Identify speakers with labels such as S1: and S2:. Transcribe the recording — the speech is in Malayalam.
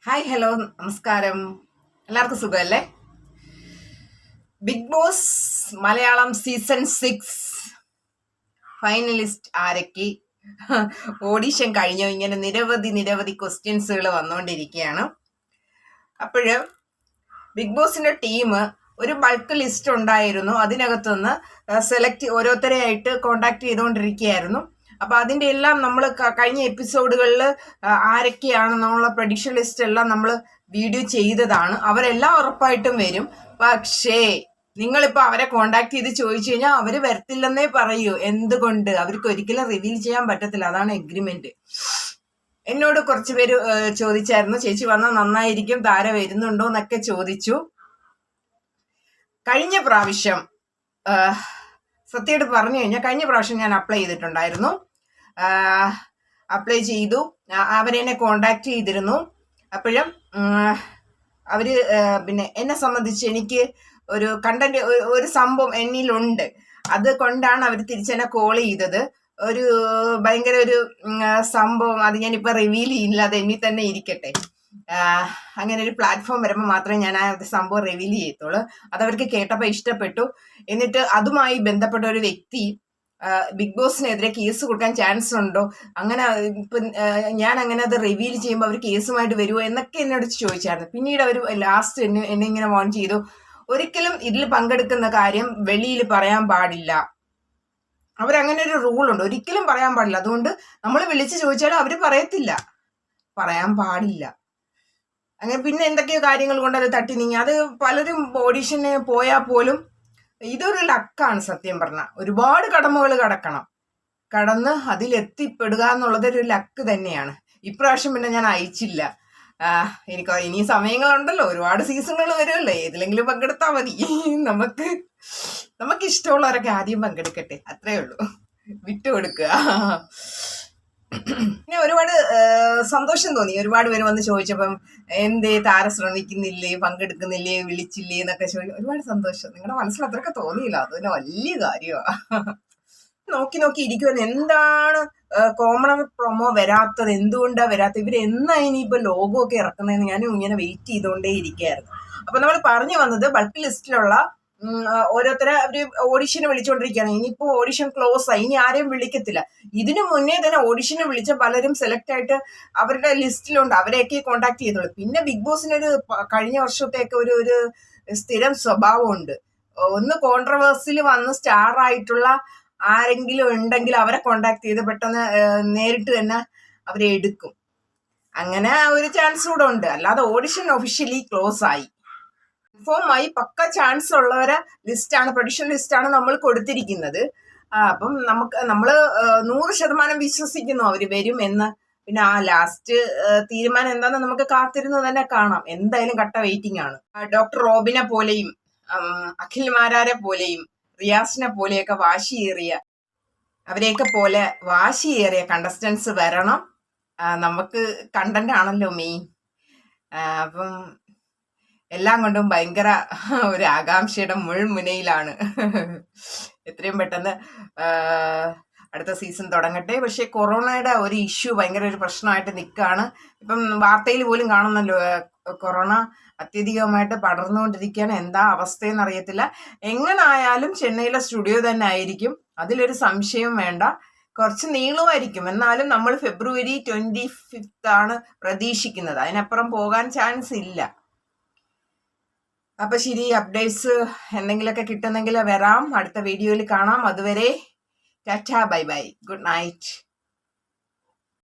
S1: ഹായ് ഹലോ നമസ്കാരം. എല്ലാവർക്കും സുഖമല്ലേ? Bigg Boss Malayalam season 6 finalist ആരൊക്കെ, ഓഡിഷൻ കഴിഞ്ഞോ, ഇങ്ങനെ നിരവധി ക്വസ്റ്റ്യൻസുകൾ വന്നുകൊണ്ടിരിക്കുകയാണ്. അപ്പോഴ് ബിഗ് ബോസിന്റെ ടീം ഒരു ബൾക്ക് ലിസ്റ്റ് ഉണ്ടായിരുന്നു. അതിനകത്തുനിന്ന് സെലക്ട് ഓരോരുത്തരെയായിട്ട് കോണ്ടാക്ട് ചെയ്തുകൊണ്ടിരിക്കുകയായിരുന്നു. അപ്പൊ അതിന്റെ എല്ലാം നമ്മൾ കഴിഞ്ഞ എപ്പിസോഡുകളിൽ ആരൊക്കെയാണെന്നുള്ള പ്രഡിക്ഷൻ ലിസ്റ്റ് എല്ലാം നമ്മൾ വീഡിയോ ചെയ്തതാണ്. അവരെല്ലാം ഉറപ്പായിട്ടും വരും. പക്ഷേ നിങ്ങളിപ്പോ അവരെ കോണ്ടാക്ട് ചെയ്ത് ചോദിച്ചു കഴിഞ്ഞാൽ അവര് വരത്തില്ലെന്നേ പറയൂ. എന്തുകൊണ്ട്? അവർക്ക് ഒരിക്കലും റിവീൽ ചെയ്യാൻ പറ്റത്തില്ല. അതാണ് എഗ്രിമെന്റ്. എന്നോട് കുറച്ച് പേര് ചോദിച്ചായിരുന്നു, ചേച്ചി വന്നാൽ നന്നായിരിക്കും, താര വരുന്നുണ്ടോ എന്നൊക്കെ ചോദിച്ചു. കഴിഞ്ഞ പ്രാവശ്യം സത്യമായിട്ട് പറഞ്ഞു കഴിഞ്ഞാൽ കഴിഞ്ഞ പ്രാവശ്യം ഞാൻ അപ്ലൈ ചെയ്തിട്ടുണ്ടായിരുന്നു. അപ്ലൈ ചെയ്തു, അവരെന്നെ കോണ്ടാക്ട് ചെയ്തിരുന്നു. അപ്പോഴും അവര് പിന്നെ എന്നെ സംബന്ധിച്ച് എനിക്ക് ഒരു കണ്ടന്റ്, ഒരു സംഭവം എന്നിലുണ്ട്. അത് കൊണ്ടാണ് അവർ തിരിച്ചെന്നെ കോൾ ചെയ്തത്. ഒരു ഭയങ്കര ഒരു സംഭവം, അത് ഞാനിപ്പോൾ റിവീൽ ചെയ്യില്ല, അത് എന്നിൽ തന്നെ ഇരിക്കട്ടെ. അങ്ങനെ ഒരു പ്ലാറ്റ്ഫോം വരുമ്പോൾ മാത്രമേ ഞാൻ ആ സംഭവം റിവീൽ ചെയ്യത്തുള്ളൂ. അതവർക്ക് കേട്ടപ്പോൾ ഇഷ്ടപ്പെട്ടു. എന്നിട്ട് അതുമായി ബന്ധപ്പെട്ട ഒരു വ്യക്തി ബിഗ് ബോസിനെതിരെ കേസ് കൊടുക്കാൻ ചാൻസ് ഉണ്ടോ, അങ്ങനെ ഇപ്പം ഞാൻ അങ്ങനെ അത് റിവീൽ ചെയ്യുമ്പോൾ അവർ കേസുമായിട്ട് വരുമോ എന്നൊക്കെ എന്നോട് ചോദിച്ചായിരുന്നു. പിന്നീട് അവർ ലാസ്റ്റ് എന്നെ ഇങ്ങനെ വാൺ ചെയ്തു, ഒരിക്കലും ഇതിൽ പങ്കെടുക്കുന്ന കാര്യം വെളിയിൽ പറയാൻ പാടില്ല. അവരങ്ങനെ ഒരു റൂളുണ്ട്, ഒരിക്കലും പറയാൻ പാടില്ല. അതുകൊണ്ട് നമ്മൾ വിളിച്ച് ചോദിച്ചാലും അവർ പറയത്തില്ല, പറയാൻ പാടില്ല. അങ്ങനെ പിന്നെ എന്തൊക്കെയോ കാര്യങ്ങൾ കൊണ്ട് അത് തട്ടി നീങ്ങി. അത് പലരും ഓഡീഷന് പോയാൽ പോലും ഇതൊരു ലക്കാണ്. സത്യം പറഞ്ഞാൽ ഒരുപാട് കടമകൾ കടന്ന് അതിലെത്തിപ്പെടുക എന്നുള്ളത് ഒരു ലക്ക് തന്നെയാണ്. ഇപ്രാവശ്യം പിന്നെ ഞാൻ അയച്ചില്ല. എനിക്ക് ഇനി സമയങ്ങളുണ്ടല്ലോ, ഒരുപാട് സീസണുകൾ വരുമല്ലോ, ഏതിലെങ്കിലും പങ്കെടുത്താൽ മതി. നമുക്ക് ഇഷ്ടമുള്ളവരൊക്കെ ആദ്യം പങ്കെടുക്കട്ടെ, അത്രേ ഉള്ളൂ. വിട്ടുകൊടുക്കുക. പിന്നെ ഒരുപാട് സന്തോഷം തോന്നി. ഒരുപാട് പേര് വന്ന് ചോദിച്ചപ്പം എന്തേ താര ശ്രമിക്കുന്നില്ലേ, പങ്കെടുക്കുന്നില്ലേ, വിളിച്ചില്ലേ എന്നൊക്കെ ചോദിക്കും. ഒരുപാട് സന്തോഷം. നിങ്ങളുടെ മനസ്സിൽ അത്രയൊക്കെ തോന്നിയില്ല, അത് തന്നെ വലിയ കാര്യമാണ്. നോക്കി ഇരിക്കുമെന്ന്. എന്താണ് കോമൺ പ്രൊമോ വരാത്തത്, എന്തുകൊണ്ടാ വരാത്തത്, ഇവരെന്നാ ഇനിയിപ്പോ ലോഗോ ഒക്കെ ഇറക്കുന്നതെന്ന് ഞാൻ ഇങ്ങനെ വെയിറ്റ് ചെയ്തുകൊണ്ടേ ഇരിക്കുകയായിരുന്നു. അപ്പൊ നമ്മൾ പറഞ്ഞു വന്നത് ബൾക്ക് ലിസ്റ്റിലുള്ള ഓരോരുത്തരെ അവര് ഓഡിഷന് വിളിച്ചുകൊണ്ടിരിക്കുകയാണ്. ഇനിയിപ്പോ ഓഡിഷൻ ക്ലോസ് ആയി, ഇനി ആരെയും വിളിക്കത്തില്ല. ഇതിനു മുന്നേ തന്നെ ഓഡിഷന് വിളിച്ച പലരും സെലക്ട് ആയിട്ട് അവരുടെ ലിസ്റ്റിലുണ്ട്, അവരെയൊക്കെ കോണ്ടാക്ട് ചെയ്തോളൂ. പിന്നെ ബിഗ് ബോസിനൊരു കഴിഞ്ഞ വർഷത്തേക്ക് ഒരു സ്ഥിരം സ്വഭാവമുണ്ട്. ഒന്ന് കോൺട്രവേഴ്സിൽ വന്ന് സ്റ്റാർ ആയിട്ടുള്ള ആരെങ്കിലും ഉണ്ടെങ്കിൽ അവരെ കോണ്ടാക്ട് ചെയ്ത് പെട്ടെന്ന് നേരിട്ട് തന്നെ അവരെ എടുക്കും. അങ്ങനെ ഒരു ചാൻസ് കൂടെ ഉണ്ട്. അല്ലാതെ ഓഡിഷൻ ഒഫീഷ്യലി ക്ലോസ് ആയി, കൺഫേമായി പക്ക ചാൻസ് ഉള്ളവരെ ലിസ്റ്റാണ്, പ്രഡിക്ഷൻ ലിസ്റ്റാണ് നമ്മൾ കൊടുത്തിരിക്കുന്നത്. അപ്പം നമ്മള് 100% വിശ്വസിക്കുന്നു അവര് വരും എന്ന്. പിന്നെ ആ ലാസ്റ്റ് തീരുമാനം എന്താണെന്ന് നമുക്ക് കാത്തിരുന്ന് തന്നെ കാണാം. എന്തായാലും കട്ട വെയിറ്റിംഗ് ആണ്. ഡോക്ടർ റോബിനെ പോലെയും അഖിൽ മാരാരെ പോലെയും റിയാസിനെ പോലെയൊക്കെ അവരെയൊക്കെ പോലെ വാശിയേറിയ കണ്ടസ്റ്റൻസ് വരണം. നമുക്ക് കണ്ടന്റ് ആണല്ലോ മെയിൻ. അപ്പം എല്ലാം കൊണ്ടും ഭയങ്കര ഒരു ആകാംക്ഷയുടെ മുൾമുനയിലാണ്. എത്രയും പെട്ടെന്ന് അടുത്ത സീസൺ തുടങ്ങട്ടെ. പക്ഷെ കൊറോണയുടെ ഒരു ഇഷ്യൂ ഭയങ്കര ഒരു പ്രശ്നമായിട്ട് നിൽക്കുകയാണ്. ഇപ്പം വാർത്തയിൽ പോലും കാണുന്നല്ലോ, കൊറോണ അത്യധികമായിട്ട് പടർന്നുകൊണ്ടിരിക്കുകയാണ്. എന്താ അവസ്ഥയെന്ന് അറിയത്തില്ല. എങ്ങനായാലും ചെന്നൈയിലെ സ്റ്റുഡിയോ തന്നെ ആയിരിക്കും, അതിലൊരു സംശയവും വേണ്ട. കുറച്ച് നീളുമായിരിക്കും, എന്നാലും നമ്മൾ ഫെബ്രുവരി 25 ആണ് പ്രതീക്ഷിക്കുന്നത്. അതിനപ്പുറം പോകാൻ ചാൻസ് ഇല്ല. അപ്പൊ ശരി, അപ്ഡേറ്റ്സ് എന്തെങ്കിലുമൊക്കെ കിട്ടുന്നെങ്കിൽ വരാം, അടുത്ത വീഡിയോയിൽ കാണാം. അതുവരെ Tata, bye bye, good night.